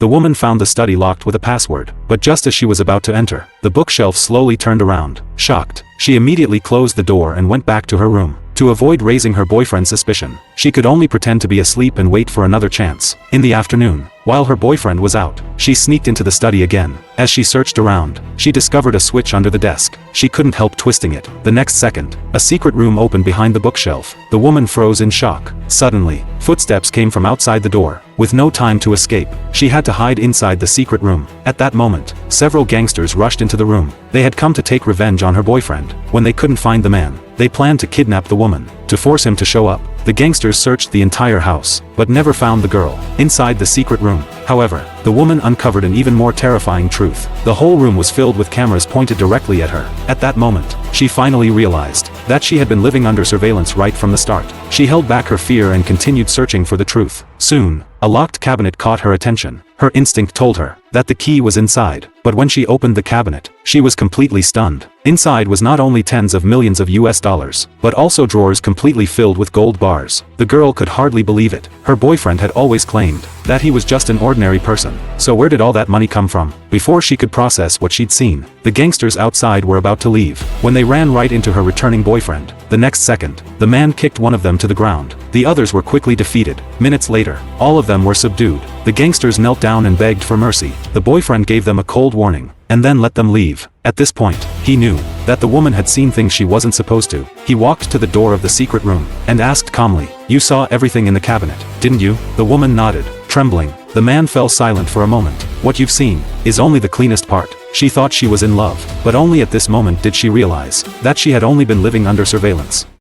The woman found the study locked with a password, but just as she was about to enter, the bookshelf slowly turned around. Shocked, she immediately closed the door and went back to her room. To avoid raising her boyfriend's suspicion, she could only pretend to be asleep and wait for another chance. In the afternoon, while her boyfriend was out, she sneaked into the study again. As she searched around, she discovered a switch under the desk. She couldn't help twisting it. The next second, a secret room opened behind the bookshelf. The woman froze in shock. Suddenly, footsteps came from outside the door. With no time to escape, she had to hide inside the secret room. At that moment, several gangsters rushed into the room. They had come to take revenge on her boyfriend. When they couldn't find the man, they planned to kidnap the woman. To force him to show up, the gangsters searched the entire house, but never found the girl. Inside the secret room, however, the woman uncovered an even more terrifying truth. The whole room was filled with cameras pointed directly at her. At that moment, she finally realized that she had been living under surveillance right from the start. She held back her fear and continued searching for the truth. Soon, a locked cabinet caught her attention. Her instinct told her that the key was inside, but when she opened the cabinet, she was completely stunned. Inside was not only tens of millions of US dollars, but also drawers completely filled with gold bars. The girl could hardly believe it. Her boyfriend had always claimed that he was just an ordinary person. So where did all that money come from? Before she could process what she'd seen, the gangsters outside were about to leave, when they ran right into her returning boyfriend. The next second, the man kicked one of them to the ground. The others were quickly defeated. Minutes later, all of them were subdued. The gangsters knelt down and begged for mercy. The boyfriend gave them a cold warning, and then let them leave. At this point, he knew that the woman had seen things she wasn't supposed to. He walked to the door of the secret room, and asked calmly, "You saw everything in the cabinet, didn't you?" The woman nodded, trembling. The man fell silent for a moment. "What you've seen is only the cleanest part." She thought she was in love, but only at this moment did she realize that she had only been living under surveillance.